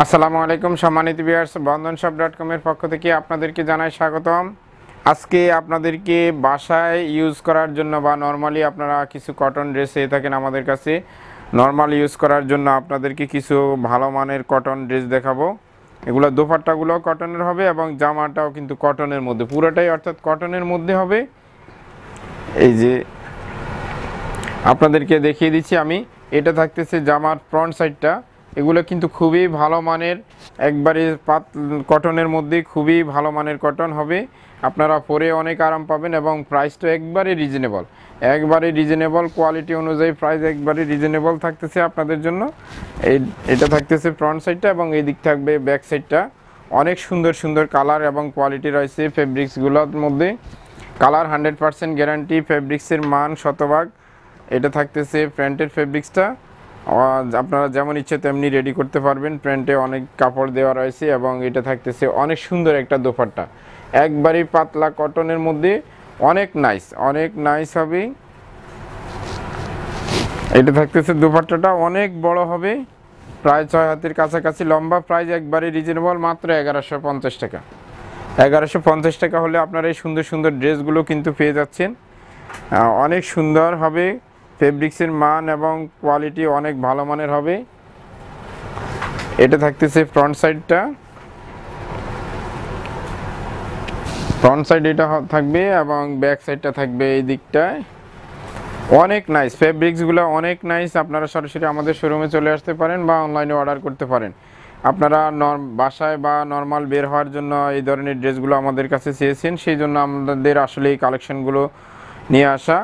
আসসালামু আলাইকুম সম্মানিত ভিউয়ার্স, বন্ধনশপ.com এর পক্ষ থেকে আপনাদেরকে জানাই স্বাগতম। আজকে আপনাদেরকে বাসায় ইউজ করার জন্য বা নরমালি আপনারা কিছু কটন ড্রেস পেয়ে থাকেন আমাদের কাছে। নরমাল ইউজ করার জন্য আপনাদেরকে কিছু ভালো মানের কটন ড্রেস দেখাবো। এগুলো দোপাট্টাগুলো কটনের হবে এবং জামাটাও কিন্তু কটনের মধ্যে, পুরোটাই অর্থাৎ কটনের মধ্যে হবে। এই যে আপনাদেরকে দেখিয়ে দিচ্ছি আমি, এটা থাকতেছে জামার ফ্রন্ট সাইডটা। এগুলো কিন্তু খুবই ভালো মানের, একবারে কটনের মধ্যে খুবই ভালো মানের কটন হবে। আপনারা পরে অনেক আরাম পাবেন এবং প্রাইসটা একবারে রিজনেবল, কোয়ালিটি অনুযায়ী প্রাইস একবারে রিজনেবল থাকতেছে আপনাদের জন্য। এটা থাকতেছে ফ্রন্ট সাইডটা এবং এই দিক থাকবে ব্যাক সাইডটা। অনেক সুন্দর সুন্দর কালার এবং কোয়ালিটি রয়েছে ফেব্রিক্সগুলোর মধ্যে। কালার 100% গ্যারান্টি, ফেব্রিক্সের মান শতভাগ। এটা থাকতেছে প্যান্টের ফেব্রিক্সটা, আপনারা যেমন ইচ্ছে তেমনি রেডি করতে পারবেন। প্যান্টে অনেক কাপড় দেওয়া রয়েছে এবং এটা থাকতেছে অনেক সুন্দর একটা দোপাট্টা, একবারই পাতলা কটনের মধ্যে, অনেক নাইস হবে। এটা থাকতেছে দোপাট্টাটা অনেক বড় হবে, প্রায় 6 হাতের কাছাকাছি লম্বা। প্রাইস একবারে রিজনেবল, মাত্র 1150 টাকা। 1150 টাকা হলে আপনারা এই সুন্দর সুন্দর ড্রেসগুলো কিন্তু পেয়ে যাচ্ছেন। অনেক সুন্দর হবে, ফেব্রিক্সের মান এবং কোয়ালিটি অনেক ভালো মানের হবে। এটা থাকতেছে ফ্রন্ট সাইড, এটা থাকবে এবং ব্যাক সাইডটা থাকবে এই দিকটায়। অনেক নাইস, ফেব্রিক্সগুলো অনেক নাইস। আপনারা সরাসরি আমাদের শোরুমে চলে আসতে পারেন বা অনলাইনে অর্ডার করতে পারেন। আপনারা বাসায় বা নর্মাল বের হওয়ার জন্য এই ধরনের ড্রেসগুলো আমাদের কাছে চেয়েছেন, সেই জন্য আমাদের আসলে এই কালেকশনগুলো নিয়ে আসা।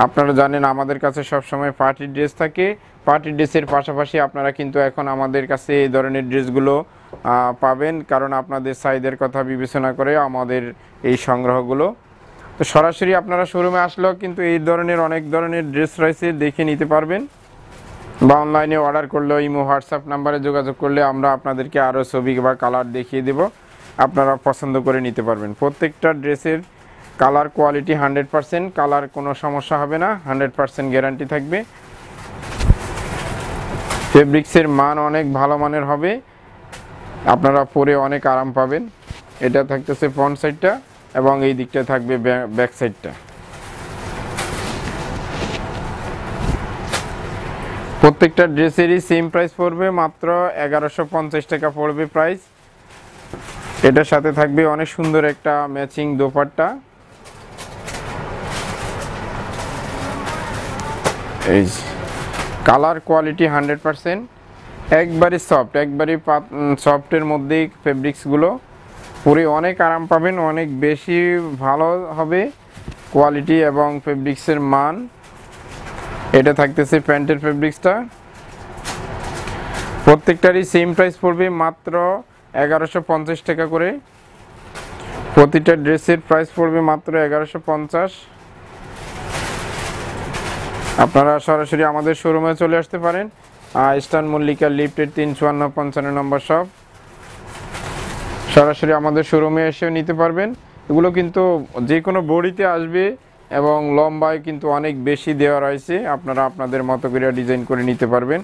আপনারা জানেন আমাদের কাছে সবসময় পার্টি ড্রেস থাকে। পার্টি ড্রেসের পাশাপাশি আপনারা কিন্তু এখন আমাদের কাছে এই ধরনের ড্রেসগুলো পাবেন, কারণ আপনাদের সাইজের কথা বিবেচনা করে আমাদের এই সংগ্রহগুলো। তো সরাসরি আপনারা শোরুমে আসলেও কিন্তু এই ধরনের অনেক ধরনের ড্রেস রয়েছে, দেখে নিতে পারবেন। বা অনলাইনে অর্ডার করলেও ইমো হোয়াটসঅ্যাপ নাম্বারে যোগাযোগ করলে আমরা আপনাদেরকে আরও ছবি বা কালার দেখিয়ে দেব, আপনারা পছন্দ করে নিতে পারবেন। প্রত্যেকটা ড্রেসের কালার কোয়ালিটি 100%, কালার কোনো সমস্যা হবে না, 100% গ্যারান্টি থাকবে। ফেব্রিক্সের মান অনেক ভালো মানের হবে, আপনারা পরে অনেক আরাম পাবেন। এটা থাকতেছে ফ্রন্ট সাইডটা এবং এই দিকটা থাকবে ব্যাক সাইডটা। প্রত্যেকটা ড্রেসেরই সেম প্রাইস পড়বে, মাত্র 1150 টাকা পড়বে প্রাইস। এটার সাথে থাকবে অনেক সুন্দর একটা ম্যাচিং দোপাট্টা। এই কালার কোয়ালিটি 100%, একবারে সফট, সফটের মধ্যেই ফেব্রিক্সগুলো পরে অনেক আরাম পাবেন, অনেক বেশি ভালো হবে কোয়ালিটি এবং ফেব্রিক্সের মান। এটা থাকতেছে প্যান্টের ফেব্রিক্সটা, প্রত্যেকটারই সেম প্রাইস পড়বে, মাত্র 1150 টাকা করে। প্রতিটা ড্রেসের প্রাইস পড়বে মাত্র 1150। আপনারা সরাসরি আমাদের শোরুমে চলে আসতে পারেন, ইস্টার্ন মল্লিকা লিফটের 354-55 নম্বর শপ। সরাসরি আমাদের শোরুমে এসেও নিতে পারবেন। এগুলো কিন্তু যে কোনো বডিতে আসবে এবং লম্বায় কিন্তু অনেক বেশি দেওয়া রয়েছে, আপনারা আপনাদের মতো করে ডিজাইন করে নিতে পারবেন।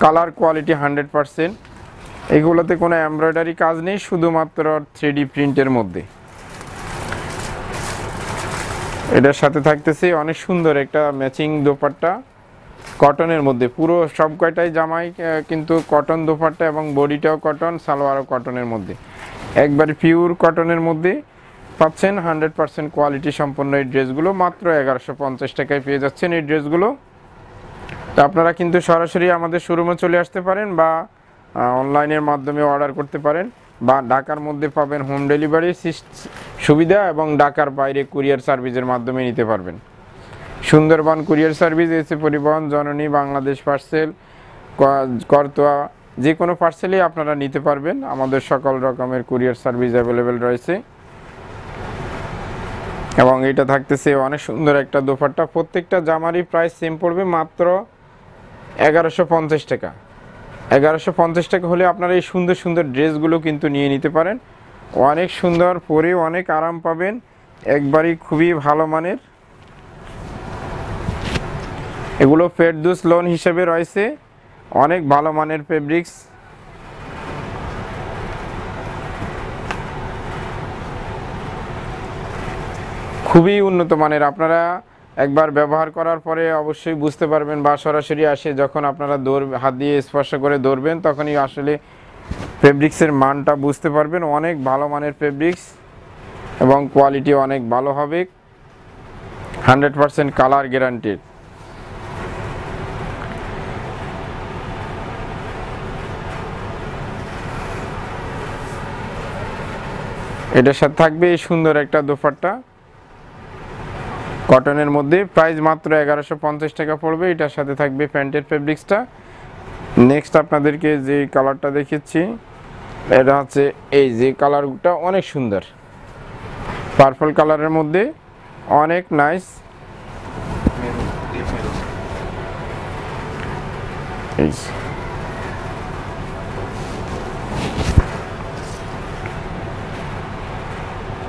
কালার কোয়ালিটি 100%, এগুলোতে কোনো এমব্রয়ডারি কাজ নেই, শুধুমাত্র 3D প্রিন্টের মধ্যে। এটার সাথে থাকতেছে অনেক সুন্দর একটা ম্যাচিং দোপাট্টা কটনের মধ্যে। পুরো সব কয়টাই জামাই কিন্তু কটন দোপাট্টা এবং বডিটাও কটন, সালোয়ারও কটনের মধ্যে, একবারে পিওর কটনের মধ্যে পাচ্ছেন। 100% কোয়ালিটি সম্পন্ন এই ড্রেসগুলো মাত্র 1150 টাকায় পেয়ে যাচ্ছেন এই ড্রেসগুলো। তো আপনারা কিন্তু সরাসরি আমাদের শোরুমে চলে আসতে পারেন বা অনলাইনের মাধ্যমে অর্ডার করতে পারেন, বা ঢাকার মধ্যে পাবেন হোম ডেলিভারি সুবিধা এবং ঢাকার বাইরে কুরিয়ার সার্ভিসের মাধ্যমে নিতে পারবেন। সুন্দরবন কুরিয়ার সার্ভিস, এসে পরিবহন, জননী, বাংলাদেশ পার্সেল, করতোয়া, যে কোনো পার্সেলই আপনারা নিতে পারবেন। আমাদের সকল রকমের কুরিয়ার সার্ভিস অ্যাভেলেবেল রয়েছে। এবং এটা থাকতেছে অনেক সুন্দর একটা দোপাট্টা। প্রত্যেকটা জামারই প্রাইস সেম পড়বে, মাত্র 1150 টাকা। 1150 টাকা হলে আপনারা এই সুন্দর সুন্দর ড্রেসগুলো কিন্তু নিয়ে নিতে পারেন। অনেক সুন্দর, পরে অনেক আরাম পাবেন, একবারই খুবই ভালো মানের। এগুলো ফেরদৌস লোন হিসেবে রয়েছে, অনেক ভালো মানের ফেব্রিক্স। খুবই উন্নত মানের। আপনারা একবার ব্যবহার করার পরে অবশ্যই বুঝতে পারবেন, বা সরাসরি আসে যখন আপনারা হাত দিয়ে স্পর্শ করে ধরবেন তখনই আসলে ফেব্রিক্সের মানটা বুঝতে পারবেন। অনেক ভালো মানের ফেব্রিক্স এবং কোয়ালিটি অনেক ভালো হবে, 100% কালার গ্যারান্টেড। এটার সাথে থাকবে এই সুন্দর একটা দোপাট্টা কটনের মধ্যে, প্রাইস মাত্র 1150 টাকা পড়বে। এটার সাথে থাকবে প্যান্টের ফেব্রিক্সটা। নেক্সট আপনাদেরকে যে কালারটা দেখাচ্ছি, এটা হচ্ছে এই যে কালারটা অনেক সুন্দর, পার্পল কালারের মধ্যে অনেক নাইস।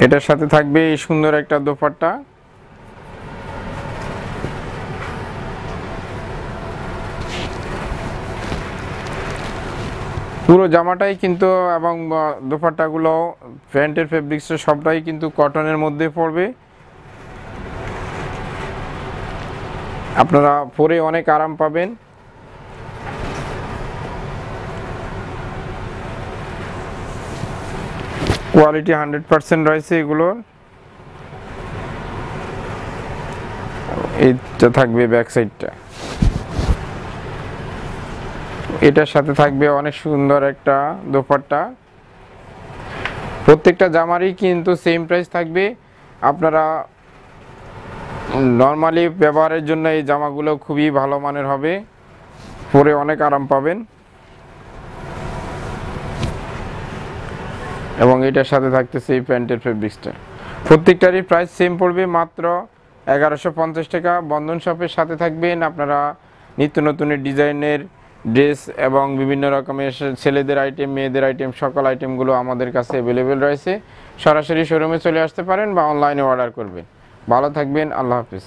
এটার সাথে থাকবে এই সুন্দর একটা দোপাট্টা। পুরো জামাটাই কিন্তু এবং দোপাট্টাগুলো প্যান্টের ফেব্রিক্স সবটাই কিন্তু কটনের মধ্যে পড়বে। আপনারা পরে অনেক আরাম পাবেন। কোয়ালিটি 100% রয়েছে এগুলোর। এইটা থাকবে ব্যাক সাইডটা। এটার সাথে থাকবে অনেক সুন্দর একটা দোপাট্টা। প্রত্যেকটা জামারই কিন্তু সেম প্রাইস থাকবে। আপনারা নর্মালি ব্যবহারের জন্য এই জামাগুলো খুবই ভালো মানের হবে, পরে অনেক আরাম পাবেন। এবং এটার সাথে থাকতেছে এই প্যান্টের ফেব্রিক্সটা। প্রত্যেকটারই প্রাইস সেম পড়বে, মাত্র 1150 টাকা। বন্ধন শপের সাথে থাকবেন আপনারা নিত্য নতুন ডিজাইনের ড্রেস এবং বিভিন্ন রকমের ছেলেদের আইটেম, মেয়েদের আইটেম, সকল আইটেমগুলো আমাদের কাছে অ্যাভেলেবেল রয়েছে। সরাসরি শোরুমে চলে আসতে পারেন বা অনলাইনে অর্ডার করবেন। ভালো থাকবেন, আল্লাহ হাফিজ।